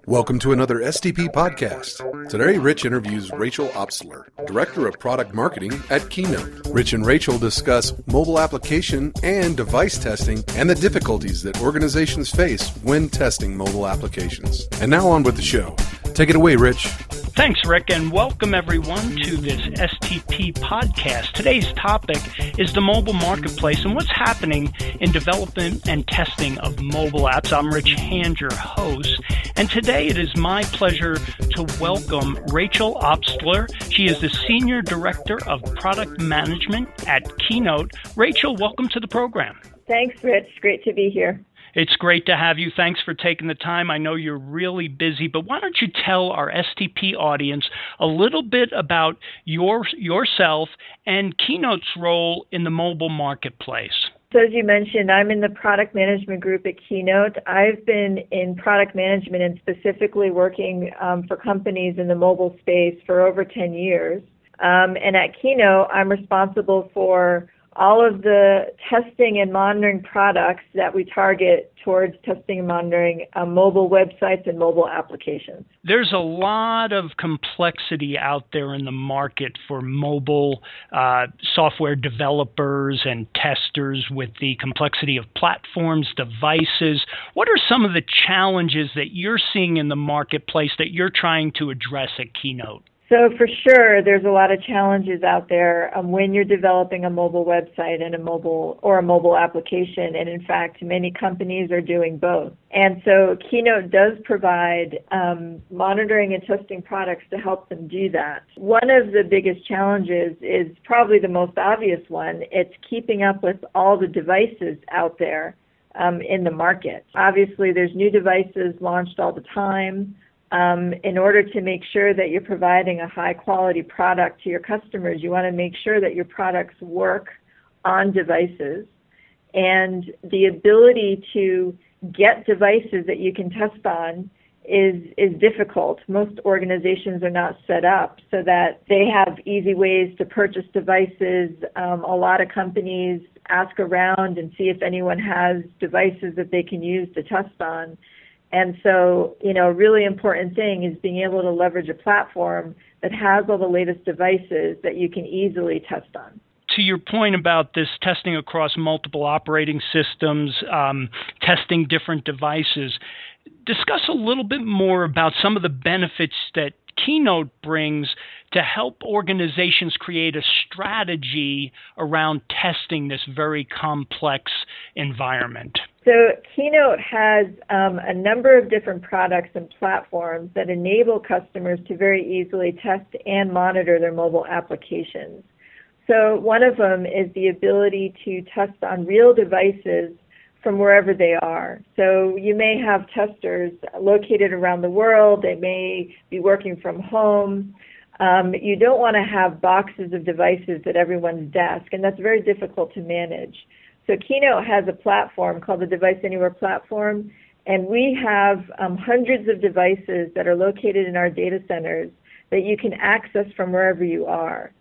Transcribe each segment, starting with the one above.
Welcome to another STP podcast. Today, Rich interviews Rachel Obstler, Director of Product Marketing at Keynote. Rich and Rachel discuss mobile application and device testing and the difficulties that organizations face when testing mobile applications. And now on with the show. Take it away, Rich. Thanks, Rick, and welcome everyone to this STP podcast. Today's topic is the mobile marketplace and what's happening in development and testing of mobile apps. I'm Rich Hand, your host, and today it is my pleasure to welcome Rachel Obstler. She is the Senior Director of Product Management at Keynote. Rachel, welcome to the program. Thanks, Rich. Great to be here. It's great to have you. Thanks for taking the time. I know you're really busy, but why don't you tell our STP audience a little bit about yourself and Keynote's role in the mobile marketplace? So as you mentioned, I'm in the product management group at Keynote. I've been in product management and specifically working for companies in the mobile space for over 10 years. And at Keynote, I'm responsible for all of the testing and monitoring products that we target towards testing and monitoring mobile websites and mobile applications. There's a lot of complexity out there in the market for mobile software developers and testers with the complexity of platforms, devices. What are some of the challenges that you're seeing in the marketplace that you're trying to address at Keynote? So for sure, there's a lot of challenges out there when you're developing a mobile website and a mobile application. And in fact, many companies are doing both. And so Keynote does provide monitoring and testing products to help them do that. One of the biggest challenges is probably the most obvious one. It's keeping up with all the devices out there in the market. Obviously, there's new devices launched all the time. In order to make sure that you're providing a high-quality product to your customers, you want to make sure that your products work on devices. And the ability to get devices that you can test on is difficult. Most organizations are not set up so that they have easy ways to purchase devices. A lot of companies ask around and see if anyone has devices that they can use to test on. And so, a really important thing is being able to leverage a platform that has all the latest devices that you can easily test on. To your point about this testing across multiple operating systems, testing different devices, discuss a little bit more about some of the benefits that Keynote brings to help organizations create a strategy around testing this very complex environment. So Keynote has a number of different products and platforms that enable customers to very easily test and monitor their mobile applications. So one of them is the ability to test on real devices from wherever they are. So you may have testers located around the world. They may be working from home. You don't want to have boxes of devices at everyone's desk, and that's very difficult to manage. So Keynote has a platform called the Device Anywhere platform, and we have hundreds of devices that are located in our data centers that you can access from wherever you are.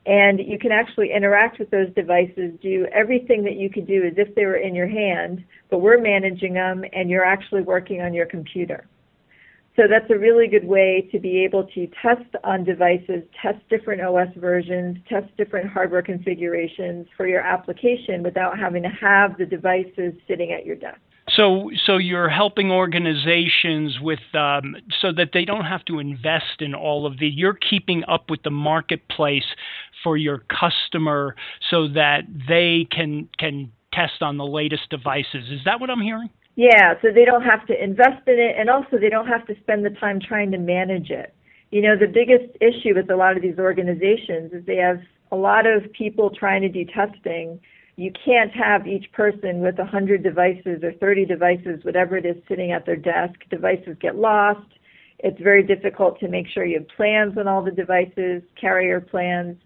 And you can actually interact with those devices, do everything that you could do as if they were in your hand, but we're managing them and you're actually working on your computer. So that's a really good way to be able to test on devices, test different OS versions, test different hardware configurations for your application without having to have the devices sitting at your desk. So you're helping organizations with so that they don't have to invest in all of you're keeping up with the marketplace for your customer so that they can test on the latest devices. Is that what I'm hearing? Yeah, so they don't have to invest in it, and also they don't have to spend the time trying to manage it. The biggest issue with a lot of these organizations is they have a lot of people trying to do testing. You can't have each person with 100 devices or 30 devices, whatever it is, sitting at their desk. Devices get lost. It's very difficult to make sure you have plans on all the devices, carrier plans.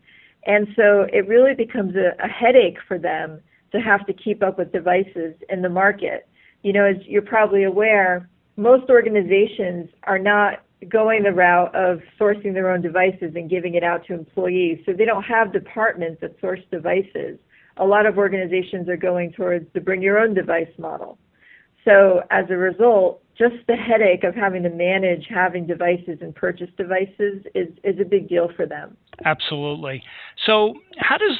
And so it really becomes a headache for them to have to keep up with devices in the market. As you're probably aware, most organizations are not going the route of sourcing their own devices and giving it out to employees. So they don't have departments that source devices. A lot of organizations are going towards the bring your own device model. So as a result, just the headache of having to manage having devices and purchase devices is a big deal for them. Absolutely. So how does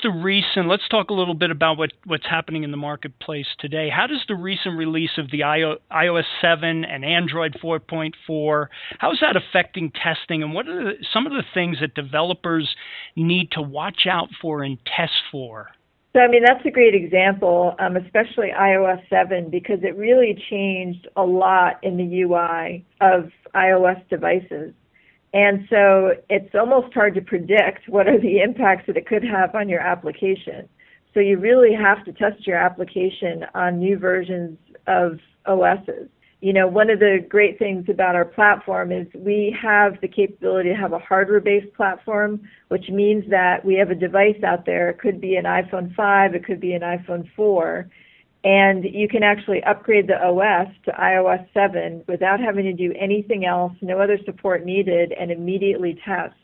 let's talk a little bit about what's happening in the marketplace today. How does the recent release of the iOS 7 and Android 4.4, how is that affecting testing, and what are some of the things that developers need to watch out for and test for? So, that's a great example, especially iOS 7, because it really changed a lot in the UI of iOS devices. And so it's almost hard to predict what are the impacts that it could have on your application. So you really have to test your application on new versions of OSs. One of the great things about our platform is we have the capability to have a hardware-based platform, which means that we have a device out there. It could be an iPhone 5, it could be an iPhone 4, and you can actually upgrade the OS to iOS 7 without having to do anything else, no other support needed, and immediately test.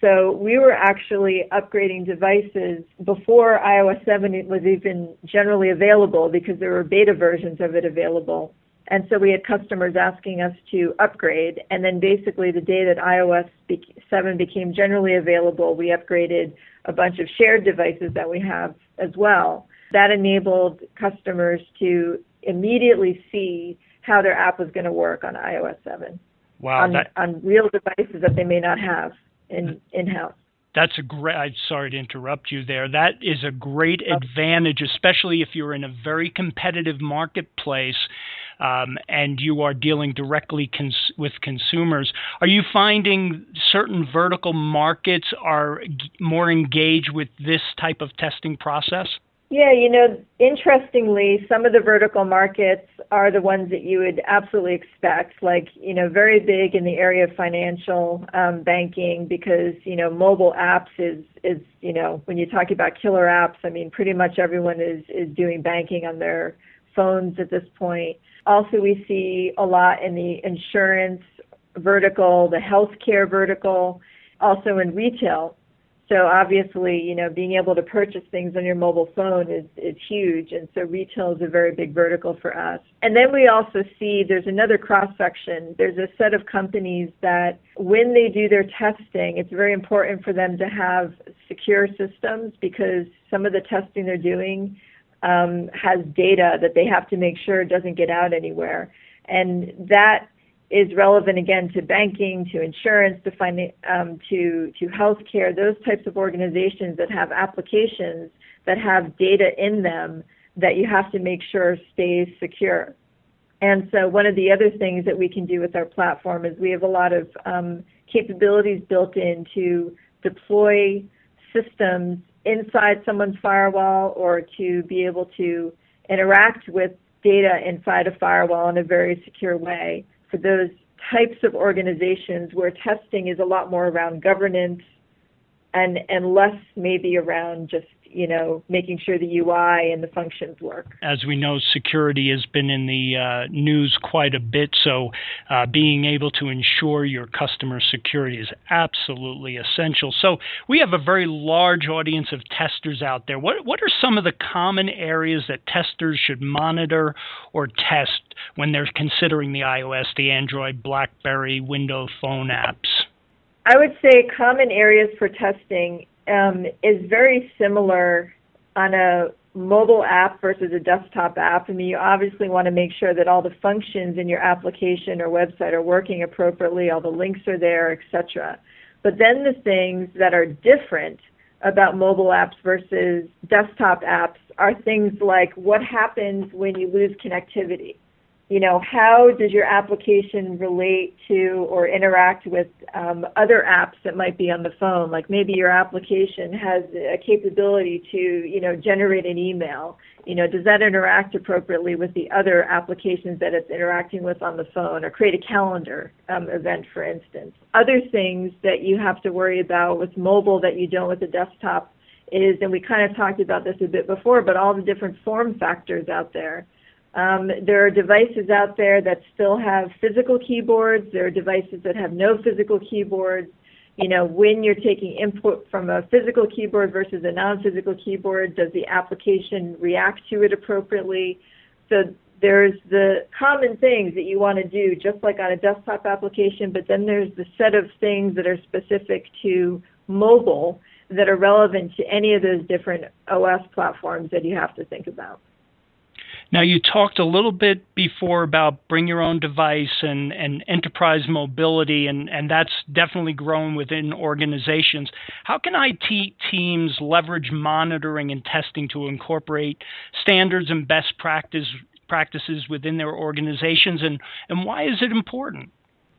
So we were actually upgrading devices before iOS 7 was even generally available, because there were beta versions of it available. And so we had customers asking us to upgrade, and then basically the day that iOS 7 became generally available, we upgraded a bunch of shared devices that we have as well. That enabled customers to immediately see how their app was going to work on iOS 7. Wow, on real devices that they may not have in-house. That's a great, I'm sorry to interrupt you there. That is a great advantage, especially if you're in a very competitive marketplace and you are dealing directly with consumers. Are you finding certain vertical markets are more engaged with this type of testing process? Yeah, interestingly, some of the vertical markets are the ones that you would absolutely expect, like, very big in the area of financial banking, because, mobile apps is, when you talk about killer apps, pretty much everyone is doing banking on their phones at this point. Also, we see a lot in the insurance vertical, the healthcare vertical, also in retail. So obviously, being able to purchase things on your mobile phone is huge, and so retail is a very big vertical for us. And then we also see there's another cross-section. There's a set of companies that when they do their testing, it's very important for them to have secure systems, because some of the testing they're doing has data that they have to make sure doesn't get out anywhere. And that is relevant, again, to banking, to insurance, to healthcare, those types of organizations that have applications that have data in them that you have to make sure stays secure. And so one of the other things that we can do with our platform is we have a lot of capabilities built in to deploy systems inside someone's firewall, or to be able to interact with data inside a firewall in a very secure way, for those types of organizations where testing is a lot more around governance and less maybe around just, making sure the UI and the functions work. As we know, security has been in the news quite a bit, so being able to ensure your customer security is absolutely essential. So we have a very large audience of testers out there. What are some of the common areas that testers should monitor or test when they're considering the iOS, the Android, BlackBerry, Windows Phone apps? I would say common areas for testing is very similar on a mobile app versus a desktop app. You obviously want to make sure that all the functions in your application or website are working appropriately, all the links are there, etc. But then the things that are different about mobile apps versus desktop apps are things like what happens when you lose connectivity. How does your application relate to or interact with other apps that might be on the phone? Like maybe your application has a capability to, generate an email. Does that interact appropriately with the other applications that it's interacting with on the phone, or create a calendar event, for instance? Other things that you have to worry about with mobile that you don't with the desktop is, and we kind of talked about this a bit before, but all the different form factors out there. There are devices out there that still have physical keyboards. There are devices that have no physical keyboards. When you're taking input from a physical keyboard versus a non-physical keyboard, does the application react to it appropriately? So there's the common things that you want to do, just like on a desktop application, but then there's the set of things that are specific to mobile that are relevant to any of those different OS platforms that you have to think about. Now, you talked a little bit before about bring your own device and enterprise mobility, and that's definitely grown within organizations. How can IT teams leverage monitoring and testing to incorporate standards and best practices within their organizations, and why is it important?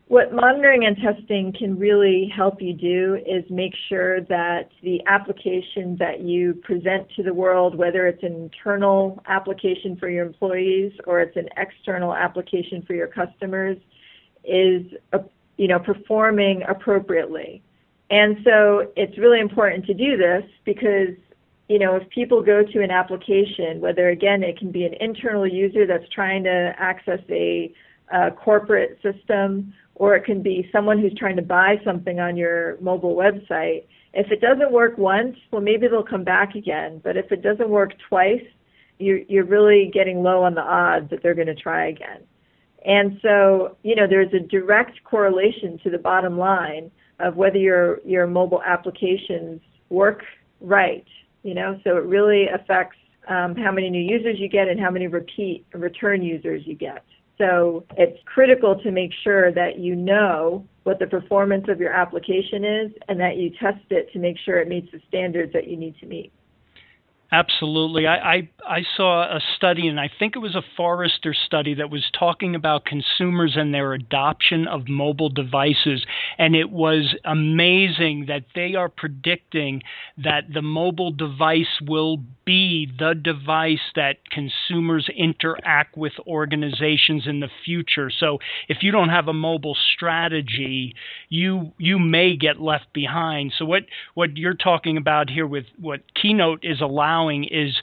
What monitoring and testing can really help you do is make sure that the application that you present to the world, whether it's an internal application for your employees or it's an external application for your customers, is performing appropriately. And so it's really important to do this because if people go to an application, whether again it can be an internal user that's trying to access a corporate system, or it can be someone who's trying to buy something on your mobile website. If it doesn't work once, well, maybe they'll come back again. But if it doesn't work twice, you're really getting low on the odds that they're going to try again. And so, there's a direct correlation to the bottom line of whether your mobile applications work right. So it really affects how many new users you get and how many return users you get. So it's critical to make sure that you know what the performance of your application is and that you test it to make sure it meets the standards that you need to meet. Absolutely. I saw a study, and I think it was a Forrester study that was talking about consumers and their adoption of mobile devices. And it was amazing that they are predicting that the mobile device will be the device that consumers interact with organizations in the future. So if you don't have a mobile strategy, you may get left behind. So what you're talking about here with what Keynote is allowing is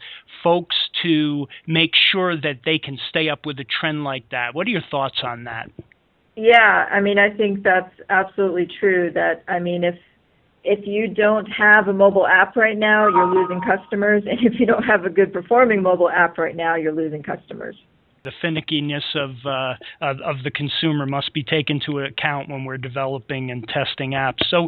folks to make sure that they can stay up with a trend like that. What are your thoughts on that? Yeah, I think that's absolutely true. That, if you don't have a mobile app right now, you're losing customers. And if you don't have a good performing mobile app right now, you're losing customers. The finickiness of the consumer must be taken into account when we're developing and testing apps. So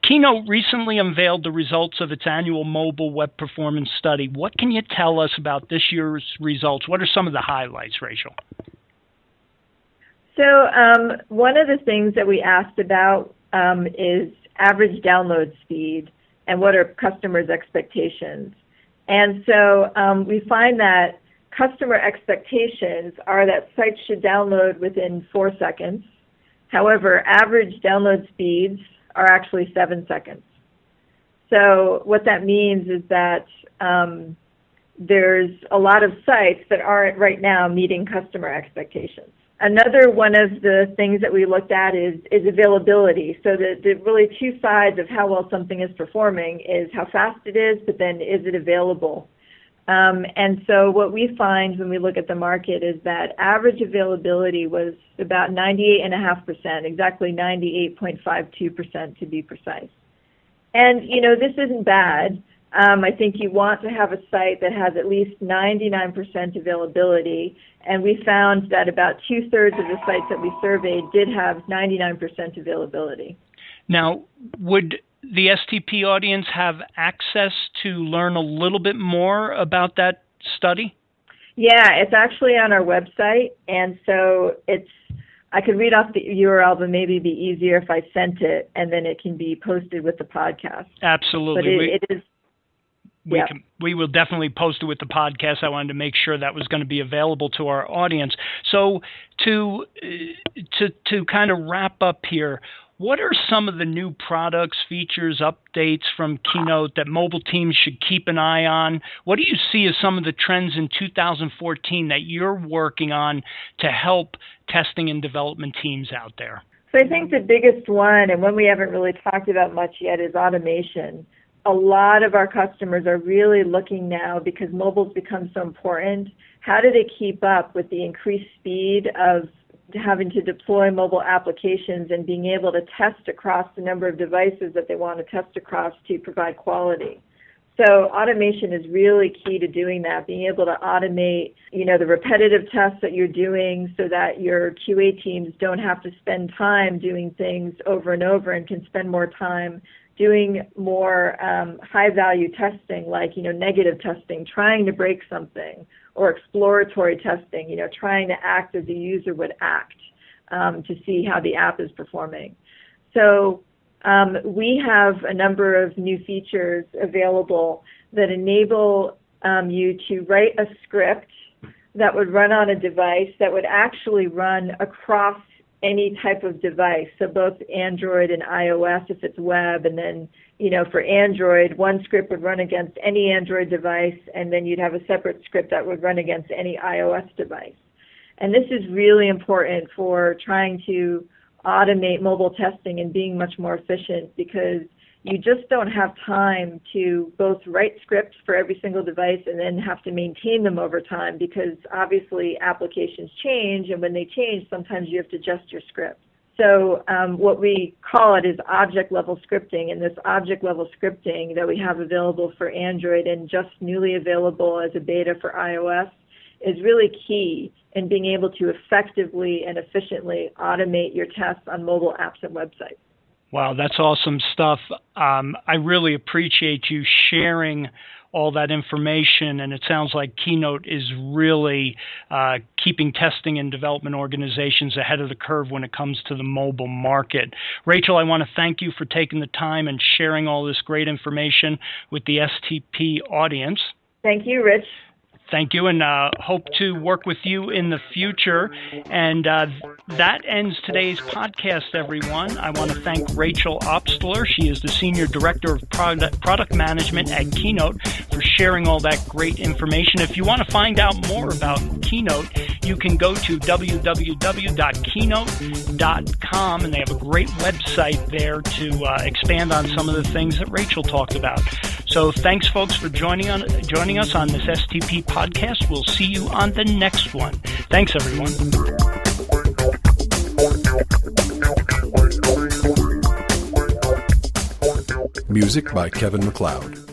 Keynote recently unveiled the results of its annual mobile web performance study. What can you tell us about this year's results? What are some of the highlights, Rachel? So one of the things that we asked about is average download speed and what are customers' expectations. And so we find that customer expectations are that sites should download within 4 seconds. However, average download speeds are actually 7 seconds. So what that means is that there's a lot of sites that aren't right now meeting customer expectations. Another one of the things that we looked at is availability. So the really two sides of how well something is performing is how fast it is, but then is it available? And so what we find when we look at the market is that average availability was about 98.5%, exactly 98.52% to be precise. And, this isn't bad. I think you want to have a site that has at least 99% availability, and we found that about 2/3 of the sites that we surveyed did have 99% availability. Now, would the STP audience have access to learn a little bit more about that study? Yeah, it's actually on our website, and so I could read off the URL, but maybe it'd be easier if I sent it, and then it can be posted with the podcast. Absolutely. But it is. We will definitely post it with the podcast. I wanted to make sure that was going to be available to our audience. So to kind of wrap up here, what are some of the new products, features, updates from Keynote that mobile teams should keep an eye on? What do you see as some of the trends in 2014 that you're working on to help testing and development teams out there? So I think the biggest one, and one we haven't really talked about much yet, is automation. A lot of our customers are really looking now, because mobile's become so important, how do they keep up with the increased speed of having to deploy mobile applications and being able to test across the number of devices that they want to test across to provide quality. So automation is really key to doing that, being able to automate, the repetitive tests that you're doing so that your QA teams don't have to spend time doing things over and over and can spend more time doing more high-value testing, like, negative testing, trying to break something, or exploratory testing, trying to act as a user would act to see how the app is performing. So we have a number of new features available that enable you to write a script that would run on a device that would actually run across any type of device, so both Android and iOS if it's web, and then, for Android, one script would run against any Android device, and then you'd have a separate script that would run against any iOS device. And this is really important for trying to automate mobile testing and being much more efficient, because you just don't have time to both write scripts for every single device and then have to maintain them over time, because obviously applications change, and when they change, sometimes you have to adjust your script. So what we call it is object-level scripting, and this object-level scripting that we have available for Android and just newly available as a beta for iOS is really key in being able to effectively and efficiently automate your tests on mobile apps and websites. Wow, that's awesome stuff. I really appreciate you sharing all that information, and it sounds like Keynote is really keeping testing and development organizations ahead of the curve when it comes to the mobile market. Rachel, I want to thank you for taking the time and sharing all this great information with the STP audience. Thank you, Rich. Thank you, and hope to work with you in the future. And that ends today's podcast, everyone. I want to thank Rachel Obstler. She is the Senior Director of Product Management at Keynote, for sharing all that great information. If you want to find out more about Keynote, you can go to www.keynote.com, and they have a great website there to expand on some of the things that Rachel talked about. So thanks, folks, for joining us on this STP podcast. We'll see you on the next one. Thanks, everyone. Music by Kevin MacLeod.